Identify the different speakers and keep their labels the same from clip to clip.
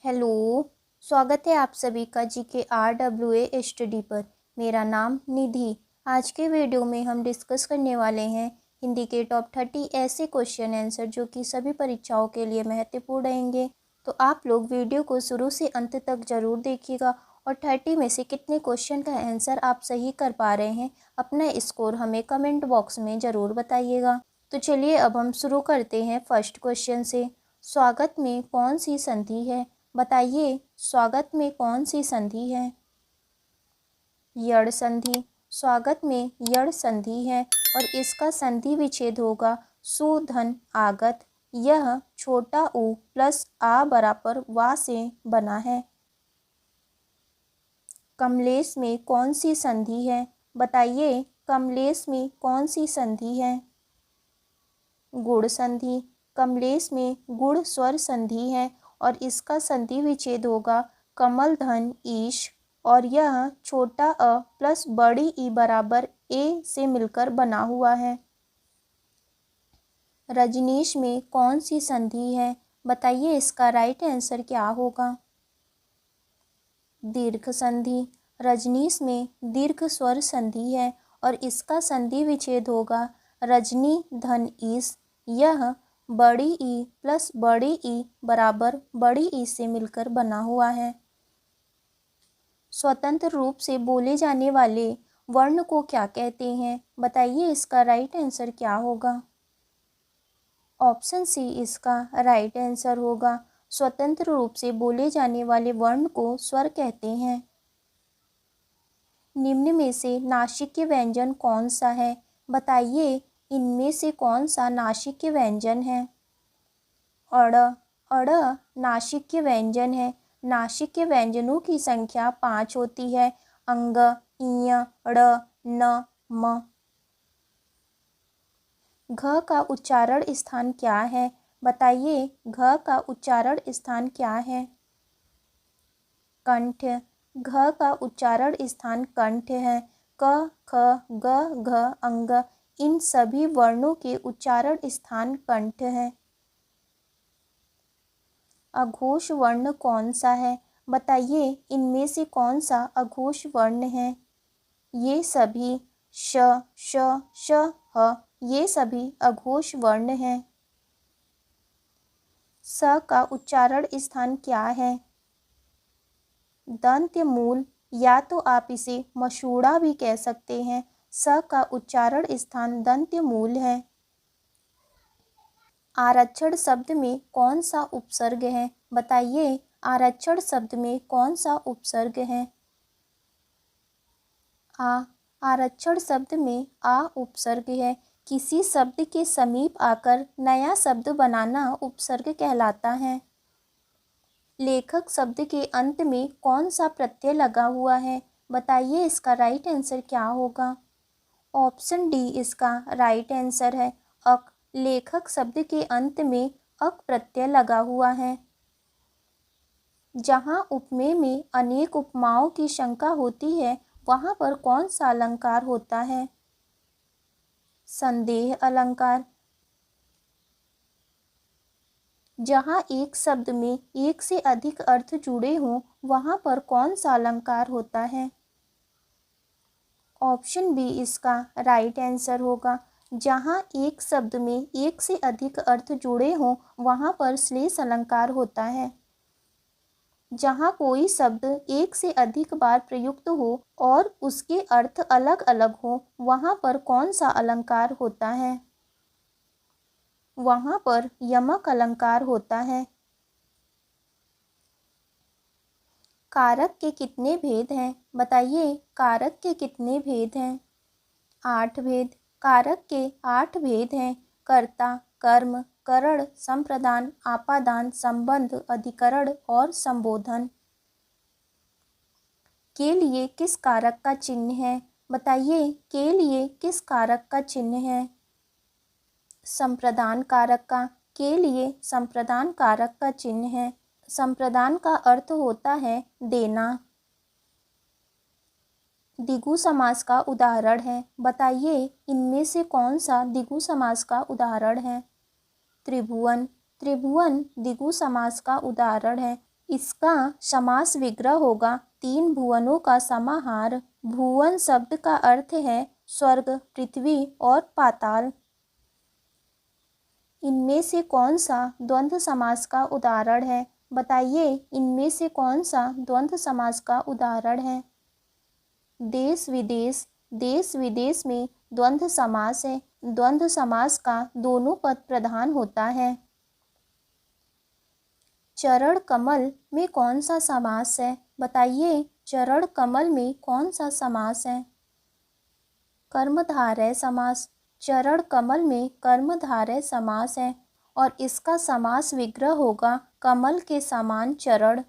Speaker 1: Hello. स्वागत है आप सभी का GKRWA स्टडी पर। मेरा नाम निधि। आज के वीडियो में हम डिस्कस करने वाले हैं हिंदी के टॉप 30 ऐसे क्वेश्चन आंसर जो कि सभी परीक्षाओं के लिए महत्वपूर्ण रहेंगे। तो आप लोग वीडियो को शुरू से अंत तक ज़रूर देखिएगा और 30 में से कितने क्वेश्चन का आंसर आप सही कर पा रहे हैं अपना स्कोर हमें कमेंट बॉक्स में ज़रूर बताइएगा। तो चलिए अब हम शुरू करते हैं फर्स्ट क्वेश्चन से। स्वागत में कौन सी संधि है? बताइए, स्वागत में कौन सी संधि है? यड़ संधि। स्वागत में यड़ संधि है और इसका संधि विच्छेद होगा सु धन आगत। यह छोटा ऊ प्लस आ बराबर वा से बना है। कमलेश में कौन सी संधि है? बताइए, कमलेश में कौन सी संधि है? गुण संधि। कमलेश में गुण स्वर संधि है और इसका संधि विच्छेद होगा कमल धन ईश और यह छोटा अ प्लस बड़ी ई बराबर ए से मिलकर बना हुआ है। रजनीश में कौन सी संधि है? बताइए, इसका राइट आंसर क्या होगा? दीर्घ संधि। रजनीश में दीर्घ स्वर संधि है और इसका संधि विच्छेद होगा रजनी धन ईस। यह बड़ी ई प्लस बड़ी ई बराबर बड़ी ई से मिलकर बना हुआ है। स्वतंत्र रूप से बोले जाने वाले वर्ण को क्या कहते हैं? बताइए, इसका राइट आंसर क्या होगा? ऑप्शन सी इसका राइट आंसर होगा। स्वतंत्र रूप से बोले जाने वाले वर्ण को स्वर कहते हैं। निम्न में से नासिक्य व्यंजन कौन सा है? बताइए, इनमें से कौन सा नासिक्य व्यंजन है? अड़। अड़ नासिक्य व्यंजन है। नासिक्य व्यंजनों की संख्या 5 होती है। अंग, इय, ड़, न, म। घ का उच्चारण स्थान क्या है? बताइए, घ का उच्चारण स्थान क्या है? कंठ। घ का उच्चारण स्थान कंठ है। क, ख, ग, घ, अंग इन सभी वर्णों के उच्चारण स्थान कंठ है। अघोष वर्ण कौन सा है? बताइए, इनमें से कौन सा अघोष वर्ण है? ये सभी श, श, श, ह ये सभी अघोष वर्ण हैं। स का उच्चारण स्थान क्या है? दंत्य मूल या तो आप इसे मसूड़ा भी कह सकते हैं। स का उच्चारण स्थान दंत्य मूल है। आरक्षण शब्द में कौन सा उपसर्ग है? बताइए, आरक्षण शब्द में कौन सा उपसर्ग है? आ। आरक्षण शब्द में आ उपसर्ग है। किसी शब्द के समीप आकर नया शब्द बनाना उपसर्ग कहलाता है। लेखक शब्द के अंत में कौन सा प्रत्यय लगा हुआ है? बताइए, इसका राइट आंसर क्या होगा? ऑप्शन डी इसका राइट आंसर है। अक। लेखक शब्द के अंत में अक प्रत्यय लगा हुआ है। जहाँ उपमेय में अनेक उपमाओं की शंका होती है वहाँ पर कौन सा अलंकार होता है? संदेह अलंकार। जहाँ एक शब्द में एक से अधिक अर्थ जुड़े हों वहाँ पर कौन सा अलंकार होता है? ऑप्शन बी इसका राइट आंसर होगा। जहाँ एक शब्द में एक से अधिक अर्थ जुड़े हों वहाँ पर श्लेष अलंकार होता है। जहाँ कोई शब्द एक से अधिक बार प्रयुक्त हो और उसके अर्थ अलग अलग हो वहाँ पर कौन सा अलंकार होता है? वहाँ पर यमक अलंकार होता है। कारक के कितने भेद हैं? बताइए, कारक के कितने भेद हैं? 8 भेद। कारक के 8 भेद हैं। कर्ता, कर्म, करण, संप्रदान, आपादान, संबंध, अधिकरण और संबोधन। के लिए किस कारक का चिन्ह है? बताइए, के लिए किस कारक का चिन्ह है? संप्रदान कारक का। के लिए संप्रदान कारक का चिन्ह है। संप्रदान का अर्थ होता है देना। द्विगु समास का उदाहरण है। बताइए, इनमें से कौन सा द्विगु समास का उदाहरण है? त्रिभुवन। त्रिभुवन द्विगु समास का उदाहरण है। इसका समास विग्रह होगा तीन भुवनों का समाहार। भुवन शब्द का अर्थ है स्वर्ग, पृथ्वी और पाताल। इनमें से कौन सा द्वंद्व समास का उदाहरण है? बताइए, इनमें से कौन सा द्वंद्व समास का उदाहरण है? देश विदेश। देश विदेश में द्वंद्व समास है। द्वंद्व समास का दोनों पद प्रधान होता है। चरण कमल में कौन सा समास है? बताइए, चरण कमल में कौन सा समास है? कर्मधारय समास। चरण कमल में कर्मधारय समास है और इसका समास विग्रह होगा कमल के समान चरण।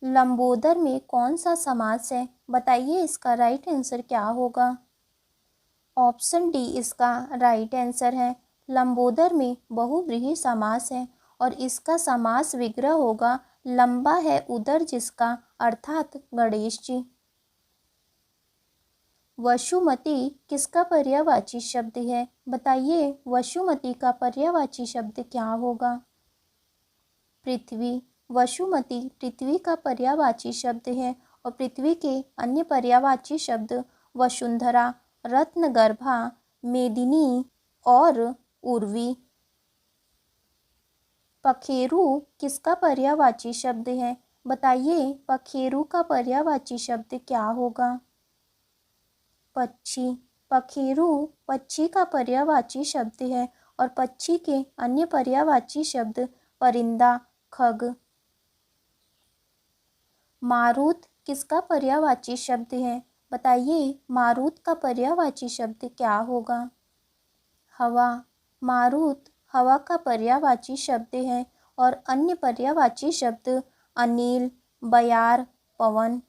Speaker 1: लंबोदर में कौन सा समास है? बताइए, इसका राइट आंसर क्या होगा? ऑप्शन डी इसका राइट आंसर है। लंबोदर में बहुव्रीहि समास है और इसका समास विग्रह होगा लंबा है उदर जिसका, अर्थात गणेश जी। वसुमती किसका पर्यायवाची शब्द है? बताइए, वसुमती का पर्यायवाची शब्द क्या होगा? पृथ्वी। वसुमती पृथ्वी का पर्यायवाची शब्द है और पृथ्वी के अन्य पर्यायवाची शब्द वसुंधरा, रत्नगर्भा, मेदिनी और उर्वी। पखेरु किसका पर्यायवाची शब्द है? बताइए, पखेरु का पर्यायवाची शब्द क्या होगा? पक्षी। पखेरु पक्षी का पर्यायवाची शब्द है और पक्षी के अन्य पर्यायवाची शब्द परिंदा, खग। मारुत किसका पर्यायवाची शब्द है? बताइए, मारुत का पर्यायवाची शब्द क्या होगा? हवा। मारुत हवा का पर्यायवाची शब्द है और अन्य पर्यायवाची शब्द अनिल, बयार, पवन।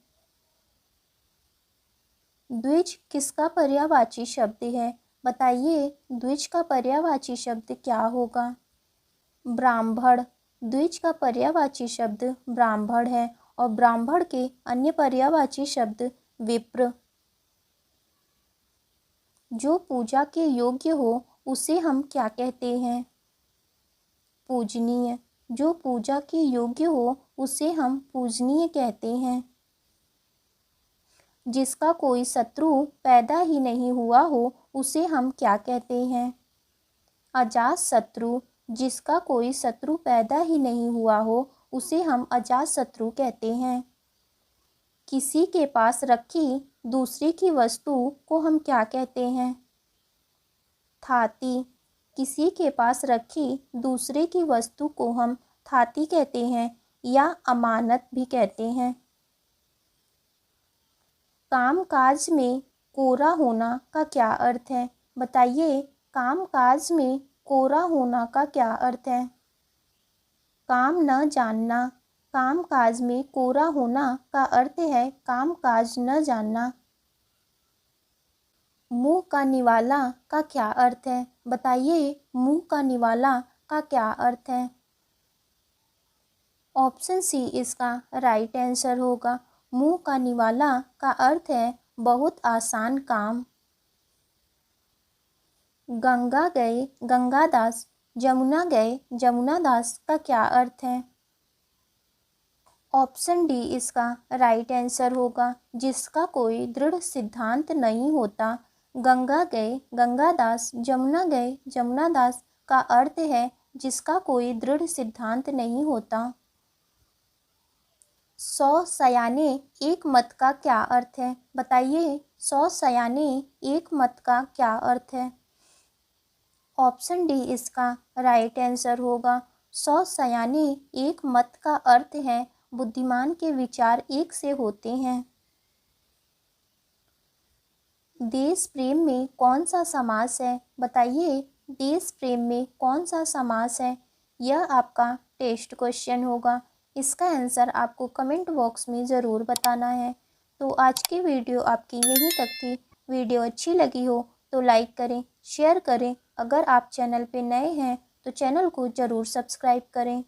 Speaker 1: द्विज किसका पर्यायवाची शब्द है? बताइए, द्विज का पर्यायवाची शब्द क्या होगा? ब्राह्मण। द्विज का पर्यायवाची शब्द ब्राह्मण है और ब्राह्मण के अन्य पर्यायवाची शब्द विप्र। जो पूजा के योग्य हो उसे हम क्या कहते हैं? पूजनीय। जो पूजा के योग्य हो उसे हम पूजनीय कहते हैं। जिसका कोई शत्रु पैदा ही नहीं हुआ हो उसे हम क्या कहते हैं? अजात शत्रु। जिसका कोई शत्रु पैदा ही नहीं हुआ हो उसे हम अजात शत्रु कहते हैं। किसी के पास रखी दूसरे की वस्तु को हम क्या कहते हैं? थाती। किसी के पास रखी दूसरे की वस्तु को हम थाती कहते हैं या अमानत भी कहते हैं। कामकाज में कोरा होना का क्या अर्थ है? बताइए, कामकाज में कोरा होना का क्या अर्थ है? काम न जानना। कामकाज में कोरा होना का अर्थ है कामकाज न जानना। मुंह का निवाला का क्या अर्थ है? बताइए, मुंह का निवाला का क्या अर्थ है? ऑप्शन सी इसका राइट आंसर होगा। मुंह का निवाला का अर्थ है बहुत आसान काम। गंगा गए गंगादास, जमुना गए जमुनादास का क्या अर्थ है? ऑप्शन डी इसका राइट आंसर होगा। जिसका कोई दृढ़ सिद्धांत नहीं होता। गंगा गए गंगादास, जमुना गए जमुनादास का अर्थ है जिसका कोई दृढ़ सिद्धांत नहीं होता। 100 सयाने एक मत का क्या अर्थ है? बताइए, 100 सयाने एक मत का क्या अर्थ है? ऑप्शन डी इसका राइट आंसर होगा। 100 सयाने एक मत का अर्थ है बुद्धिमान के विचार एक से होते हैं। देश प्रेम में कौन सा समास है? बताइए, देश प्रेम में कौन सा समास है? यह आपका टेस्ट क्वेश्चन होगा। इसका आंसर आपको कमेंट बॉक्स में ज़रूर बताना है। तो आज की वीडियो आपकी यहीं तक थी। वीडियो अच्छी लगी हो तो लाइक करें, शेयर करें। अगर आप चैनल पे नए हैं तो चैनल को ज़रूर सब्सक्राइब करें।